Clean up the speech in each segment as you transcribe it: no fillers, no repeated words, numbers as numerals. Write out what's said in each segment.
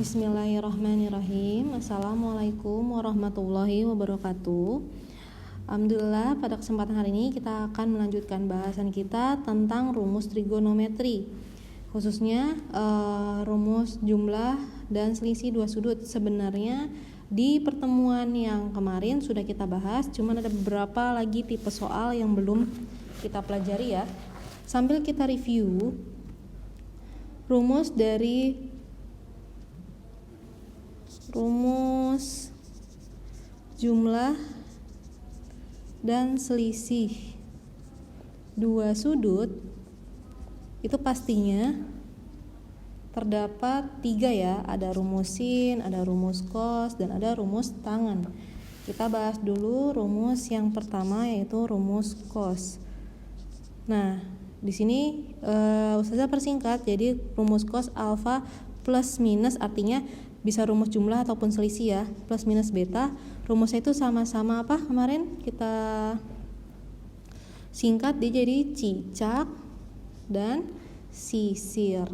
Bismillahirrahmanirrahim. Assalamualaikum warahmatullahi wabarakatuh. Alhamdulillah, pada kesempatan hari ini kita akan melanjutkan bahasan kita tentang rumus trigonometri, khususnya rumus jumlah dan selisih dua sudut. Sebenarnya di pertemuan yang kemarin sudah kita bahas, cuman ada beberapa lagi tipe soal yang belum kita pelajari ya. Sambil kita review rumus dari rumus jumlah dan selisih dua sudut itu pastinya terdapat tiga ya, ada rumus sin, ada rumus cos, dan ada rumus tangen. Kita bahas dulu rumus yang pertama, yaitu rumus cos. Nah, di sini Ustazah persingkat, jadi rumus cos alfa plus minus, artinya bisa rumus jumlah ataupun selisih ya, plus minus beta. Rumusnya itu sama-sama apa kemarin kita singkat, dia jadi cicak dan sisir.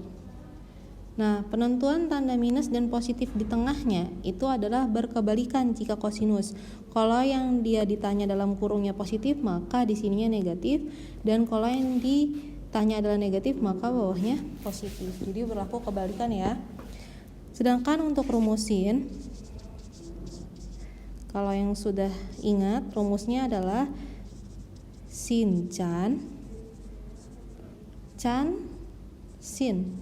Nah, penentuan tanda minus dan positif di tengahnya itu adalah berkebalikan jika kosinus. Kalau yang dia ditanya dalam kurungnya positif, maka di sininya negatif, dan kalau yang ditanya adalah negatif, maka bawahnya positif. Jadi berlaku kebalikan ya. Sedangkan untuk rumus sin, kalau yang sudah ingat, rumusnya adalah sin can sin.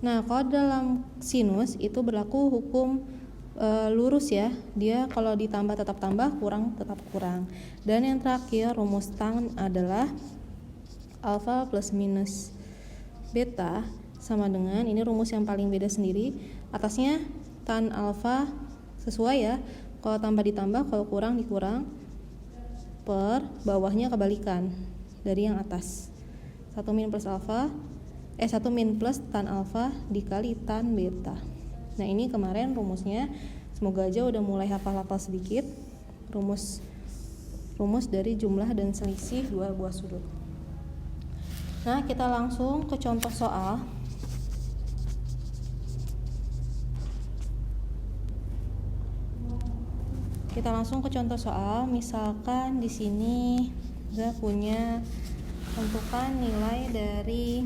Nah, kalau dalam sinus itu berlaku hukum lurus ya, dia kalau ditambah tetap tambah, kurang tetap kurang. Dan yang terakhir rumus tan adalah alfa plus minus beta sama dengan, ini rumus yang paling beda sendiri, atasnya tan alfa sesuai ya, kalau tambah ditambah, kalau kurang dikurang, per bawahnya kebalikan dari yang atas, 1 min plus tan alfa dikali tan beta. Nah, ini kemarin rumusnya, semoga aja udah mulai hafal-hafal sedikit rumus dari jumlah dan selisih dua buah sudut. Nah, kita langsung ke contoh soal. Misalkan di sini kita punya tentukan nilai dari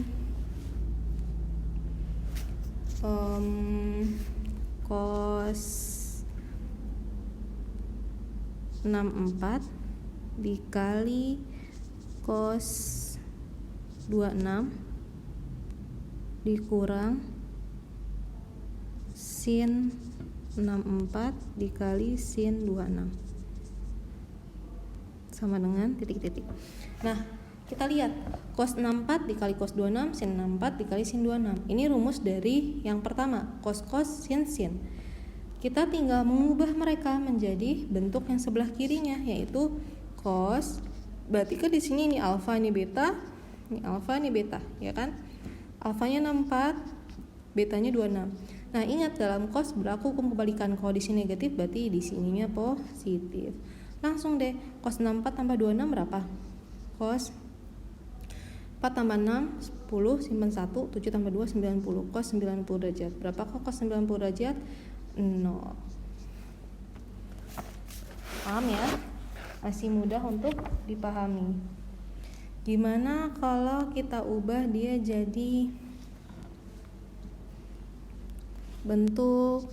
cos 64 dikali cos 26 dikurang sin 64 dikali sin 26 sama dengan titik-titik. Nah, kita lihat cos 64 dikali cos 26, sin 64 dikali sin 26. Ini rumus dari yang pertama, cos sin. Kita tinggal mengubah mereka menjadi bentuk yang sebelah kirinya, yaitu cos. Berarti kan di sini ini alfa, ini beta, ini alfa, ini beta, ya kan? Alfanya 64, betanya 26. Nah, ingat dalam cos berlaku hukum kebalikan. Kalau di sini negatif, berarti di sininya positif. Langsung deh, cos 64 tambah 26 berapa? Cos 4 tambah 6, 10, simpan 1, 7 tambah 2, 90. Cos 90 derajat. Berapa kok cos 90 derajat? 0. Paham ya? Masih mudah untuk dipahami. Gimana kalau kita ubah dia jadi bentuk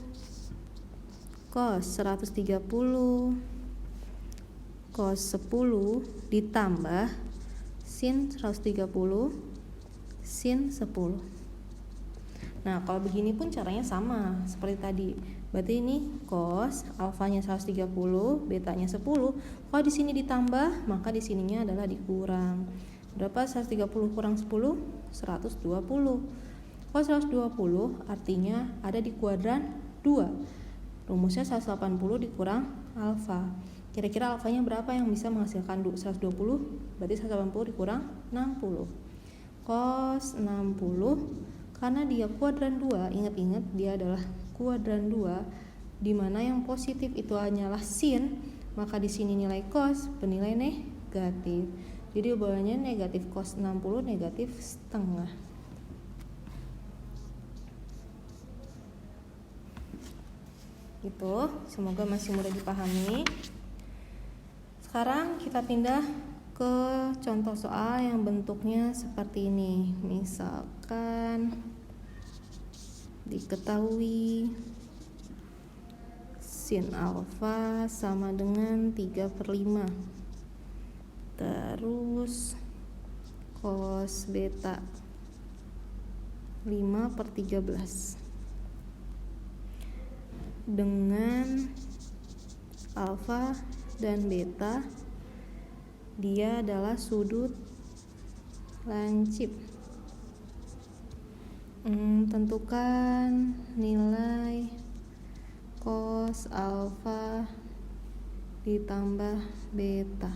cos 130 cos 10 ditambah sin 130 sin 10. Nah, kalau begini pun caranya sama seperti tadi. Berarti ini cos alfanya 130, betanya 10. Kalau di sini ditambah, maka di sininya adalah dikurang. Berapa 130 kurang 10? 120. Kalau 120 artinya ada di kuadran 2. Rumusnya 180 dikurang alfa. Kira-kira alfanya berapa yang bisa menghasilkan 120? Berarti 180 dikurang 60. Cos 60, karena dia kuadran 2, ingat-ingat dia adalah kuadran 2, di mana yang positif itu hanyalah sin, maka di sini nilai cos bernilai negatif. Jadi bawahnya negatif cos 60 negatif setengah. Gitu, semoga masih mudah dipahami. Sekarang kita pindah ke contoh soal yang bentuknya seperti ini. Misalkan diketahui sin alfa sama dengan 3/5. Terus cos beta 5/13. Dengan alfa dan beta dia adalah sudut lancip. Tentukan nilai cos alfa ditambah beta.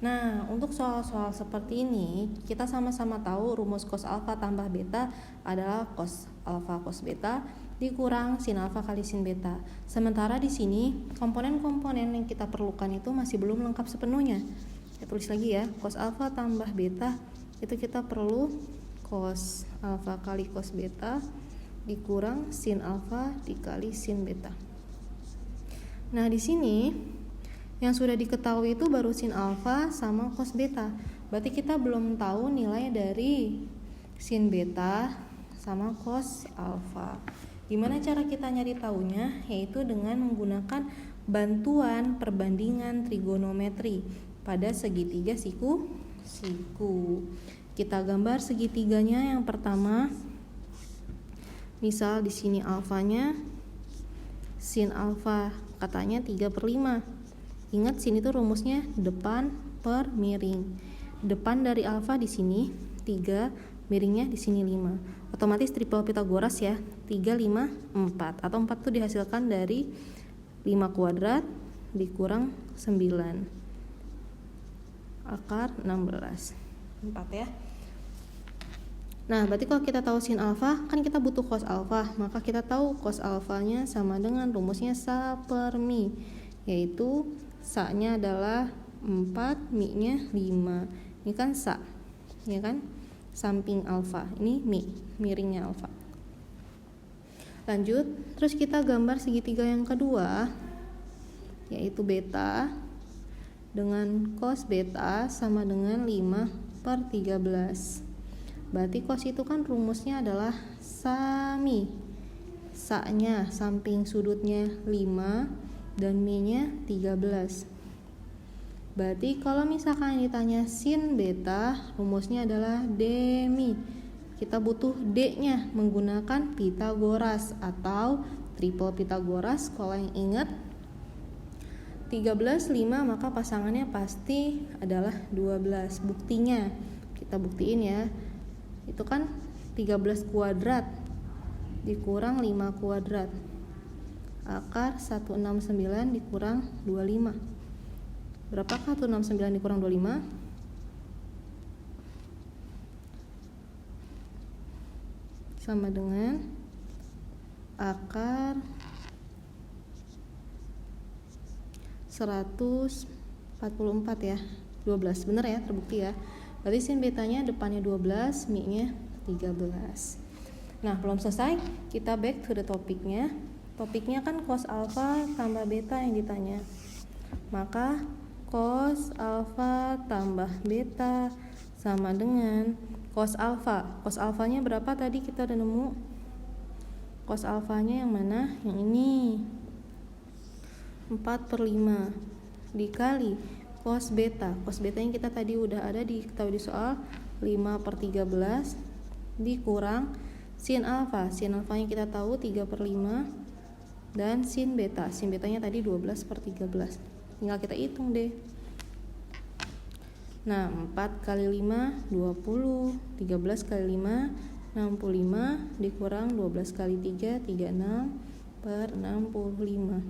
Nah, untuk soal-soal seperti ini, kita sama-sama tahu rumus cos alfa tambah beta adalah cos alfa cos beta dikurang sin alfa kali sin beta. Sementara di sini komponen-komponen yang kita perlukan itu masih belum lengkap sepenuhnya. Kita tulis lagi ya, cos alfa tambah beta itu kita perlu cos alfa kali cos beta dikurang sin alfa dikali sin beta. Nah, di sini yang sudah diketahui itu baru sin alfa sama cos beta. Berarti kita belum tahu nilai dari sin beta sama cos alfa. Gimana cara kita nyari taunya? Yaitu dengan menggunakan bantuan perbandingan trigonometri pada segitiga siku. Kita gambar segitiganya. Yang pertama, misal di sini alfanya sin alfa katanya 3/5. Ingat sin itu rumusnya depan per miring. Depan dari alfa di sini 3, miringnya di sini 5. Otomatis triple Pitagoras ya. 3, 5, 4. Atau 4 itu dihasilkan dari 5 kuadrat dikurang 9. Akar 16. 4 ya. Nah, berarti kalau kita tahu sin alfa, kan kita butuh cos alfa. Maka kita tahu cos alfanya sama dengan rumusnya sa per mi, yaitu sa-nya adalah 4, mi-nya 5. Ini kan sa, ya kan? Samping alfa. Ini mi, miringnya alfa. Lanjut, terus kita gambar segitiga yang kedua, yaitu beta dengan cos beta sama dengan 5/13. Berarti cos itu kan rumusnya adalah sami. Sa-nya samping sudutnya 5 dan mi-nya 13. Berarti kalau misalkan ditanya sin beta, rumusnya adalah demi. Kita butuh D-nya menggunakan Pitagoras atau triple Pitagoras. Kalau yang ingat 13, 5, maka pasangannya pasti adalah 12. Buktinya, kita buktiin ya. Itu kan 13 kuadrat dikurang 5 kuadrat. Akar 169 dikurang 25. Berapakah 169 dikurang 25? Sama dengan akar 144 ya. 12, benar ya, terbukti ya. Berarti sin betanya depannya 12, mi-nya 13. Nah, belum selesai, kita back to the topiknya. Topiknya kan cos alfa tambah beta yang ditanya. Maka cos alfa tambah beta sama dengan cos alfa. Cos alfanya berapa tadi kita udah nemu? Cos alfanya yang mana? Yang ini. 4/5 dikali cos beta. Cos beta yang kita tadi udah ada diketahui di soal 5/13 dikurang sin alfa. Sin alfanya kita tahu 3/5 dan sin beta. Sin betanya tadi 12/13. Tinggal kita hitung deh. Nah, 4 kali 5 20, 13 kali 5 65 dikurang 12 kali 3 36/65.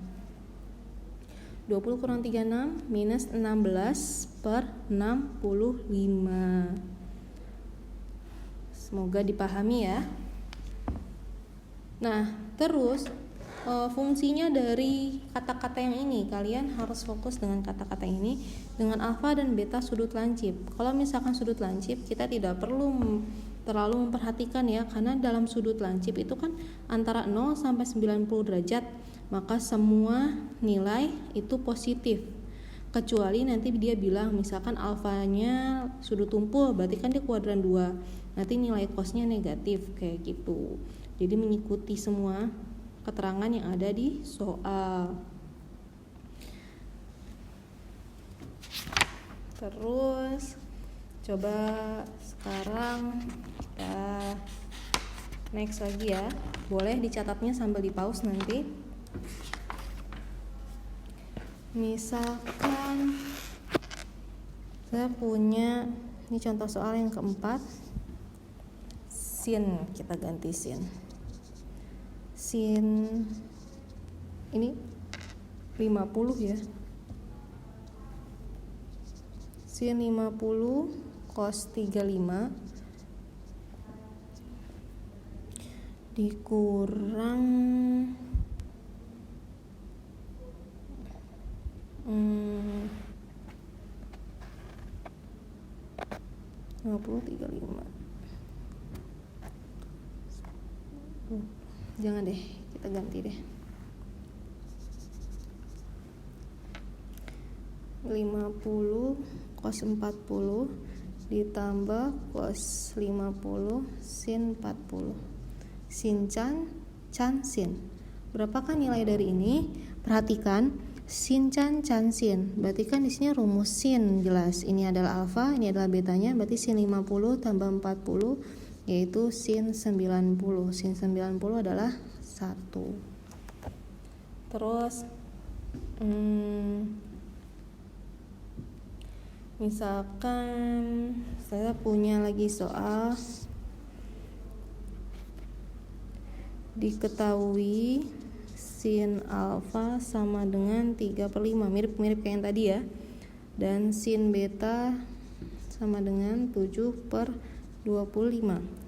20 kurang 36 minus 16/65. Semoga dipahami ya. Nah, terus fungsinya dari kata-kata yang ini, kalian harus fokus dengan kata-kata ini dengan alfa dan beta sudut lancip. Kalau misalkan sudut lancip, kita tidak perlu terlalu memperhatikan ya, karena dalam sudut lancip itu kan antara 0 sampai 90 derajat, maka semua nilai itu positif. Kecuali nanti dia bilang misalkan alfanya sudut tumpul, berarti kan dia kuadran 2, nanti nilai cosnya negatif kayak gitu. Jadi mengikuti semua keterangan yang ada di soal. Terus coba sekarang kita next lagi ya. Boleh dicatatnya sambil di pause nanti. Misalkan saya punya, ini contoh soal yang keempat, sin, kita ganti sin ini 50 ya, sin 50 cos 35 dikurang 35. Jangan deh, kita ganti deh. 50 cos 40 ditambah cos 50 sin 40. Sin can sin. Berapakah nilai dari ini? Perhatikan, sin can sin. Berarti kan di sini rumus sin jelas. Ini adalah alfa, ini adalah betanya. Berarti sin 50 tambah 40 yaitu sin 90. Sin 90 adalah 1. Terus misalkan saya punya lagi soal, diketahui sin alfa sama dengan 3/5, mirip-mirip kayak yang tadi ya, dan sin beta sama dengan 7/25.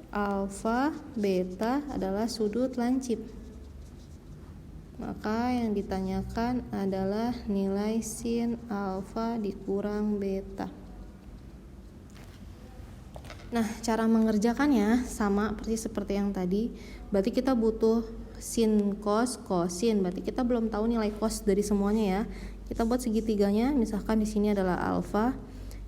Alfa beta adalah sudut lancip, maka yang ditanyakan adalah nilai sin alfa dikurang beta. Nah, cara mengerjakannya sama persis seperti yang tadi. Berarti kita butuh sin cos cosin. Berarti kita belum tahu nilai cos dari semuanya ya. Kita buat segitiganya. Misalkan di sini adalah alfa.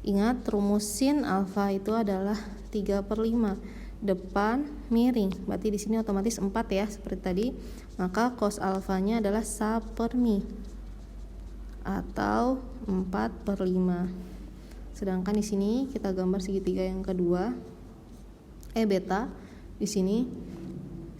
Ingat rumus sin alfa itu adalah 3/5. Depan miring. Berarti di sini otomatis 4 ya, seperti tadi. Maka cos alfanya adalah 1/mi atau 4/5. Sedangkan di sini kita gambar segitiga yang kedua, beta. Di sini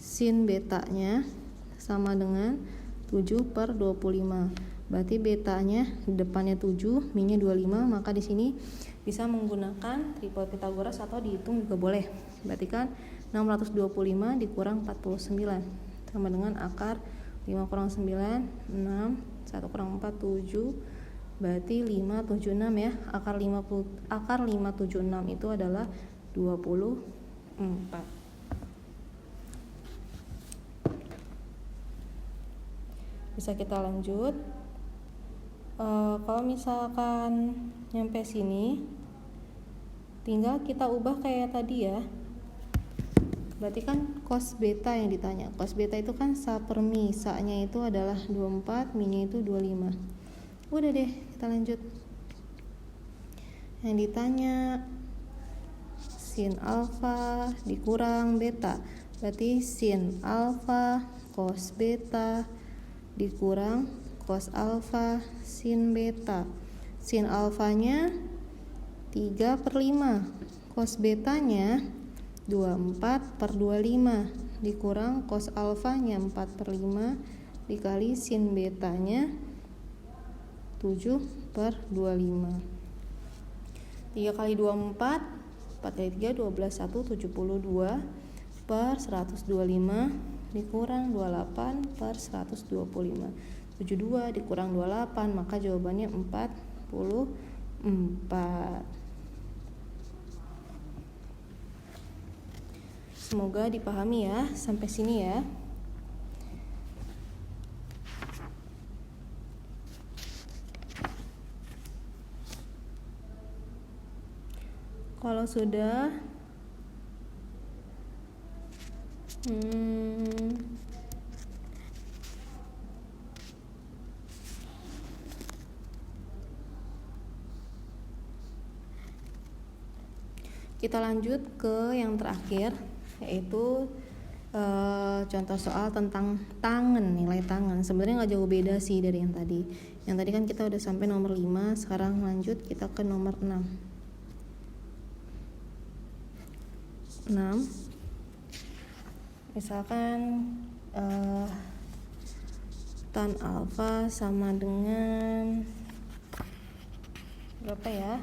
sin betanya sama dengan 7/25. Berarti betanya depannya 7, mi-nya 25, maka di sini bisa menggunakan triple Pythagoras atau dihitung juga boleh. Berarti kan 625 dikurang 49 sama dengan akar 5 kurang 9, 6, 1 kurang 4, 7. Berarti 576 ya. Akar 576 itu adalah 24. Bisa kita lanjut. Kalau misalkan nyampe sini, tinggal kita ubah kayak tadi ya. Berarti kan cos beta yang ditanya. Cos beta itu kan 1/mi, sa-nya itu adalah 24, mi-nya itu 25. Udah deh, kita lanjut. Yang ditanya sin alfa dikurang beta. Berarti sin alfa cos beta dikurang cos alfa sin beta. Sin alfanya 3/5, cos betanya 24/25 dikurang cos alfanya 4/5 dikali sin betanya 7/25. 3 kali 24, 4 kali 3, 12, 1, 72 per 125 dikurang 28 per 125. 72 dikurang 28, maka jawabannya 44. Semoga dipahami ya, sampai sini ya. Kalau sudah kita lanjut ke yang terakhir, yaitu contoh soal tentang tangan, nilai tangan. Sebenarnya nggak jauh beda sih dari yang tadi. Yang tadi kan kita udah sampai nomor 5, sekarang lanjut kita ke nomor 6. Misalkan tan alfa sama dengan berapa ya?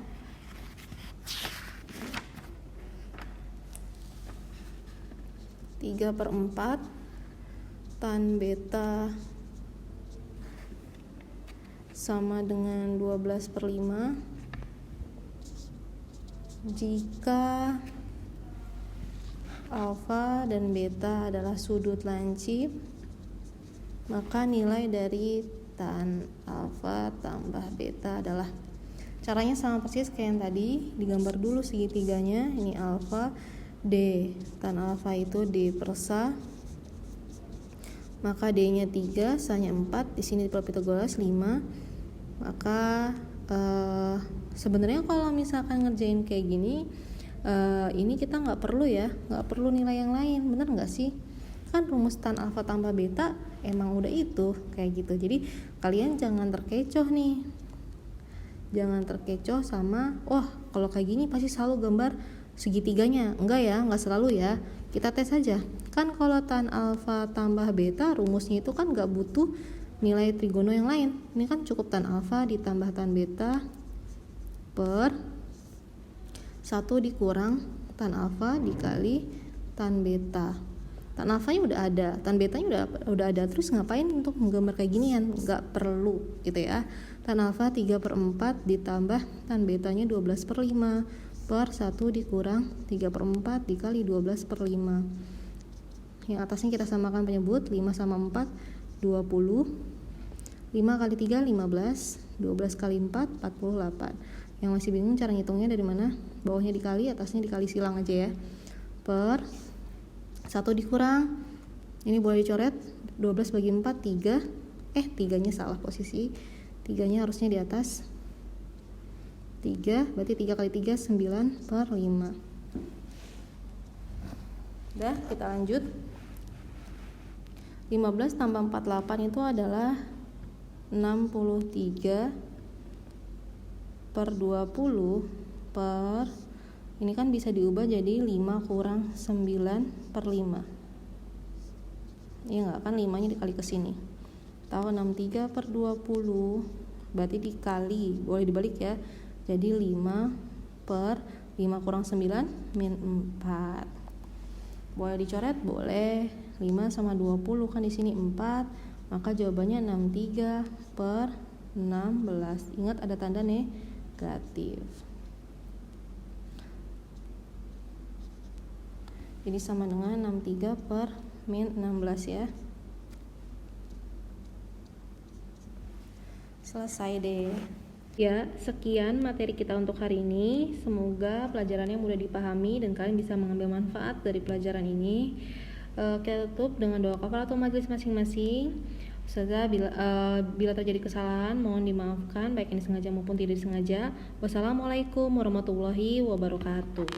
3/4 tan beta sama dengan 12/5 jika alfa dan beta adalah sudut lancip, maka nilai dari tan alfa tambah beta adalah. Caranya sama persis kayak yang tadi, digambar dulu segitiganya. Ini alfa, D, tan alfa itu D per sa, maka D nya 3, sa nya 4, di sini di Pythagoras 5. Maka sebenarnya kalau misalkan ngerjain kayak gini, ini kita nggak perlu nilai yang lain, bener nggak sih? Kan rumus tan alfa tambah beta emang udah itu kayak gitu. Jadi kalian jangan terkecoh nih, jangan terkecoh sama kalau kayak gini pasti selalu gambar segitiganya. Enggak ya, enggak selalu ya. Kita tes aja. Kan kalau tan alfa tambah beta rumusnya itu kan enggak butuh nilai trigono yang lain. Ini kan cukup tan alfa ditambah tan beta per 1 dikurang tan alfa dikali tan beta. Tan alfanya udah ada, tan betanya udah ada. Terus ngapain untuk menggambar kayak ginian? Enggak perlu gitu ya. Tan alfa 3/4 ditambah tan betanya 12/5 per 1 dikurang 3/4 dikali 12/5. Yang atasnya kita samakan penyebut, 5 sama 4 20, 5 kali 3 15, 12 kali 4 48. Yang masih bingung cara ngitungnya dari mana? Bawahnya dikali, atasnya dikali silang aja ya. Per 1 dikurang, ini boleh dicoret, 12 bagi 4 3. 3-nya salah posisi, 3-nya harusnya di atas 3, berarti 3 kali 3 9/5. Udah, kita lanjut. 15 tambah 48 itu adalah 63 per 20 per, ini kan bisa diubah jadi 5 kurang 9/5. Iya enggak, kan 5-nya dikali ke sini. Tahu 63 per 20 berarti dikali, boleh dibalik ya. Jadi 5 per 5 kurang 9 min 4. Boleh dicoret? Boleh. 5 sama 20 kan di sini 4. Maka jawabannya 63 per 16. Ingat ada tanda negatif. Jadi sama dengan 63 per min 16 ya. Selesai deh. Ya, sekian materi kita untuk hari ini. Semoga pelajarannya mudah dipahami dan kalian bisa mengambil manfaat dari pelajaran ini. Kita tutup dengan doa kafaratul majelis masing-masing. Ustazah, bila terjadi kesalahan mohon dimaafkan, baik yang disengaja maupun tidak disengaja. Wassalamualaikum warahmatullahi wabarakatuh.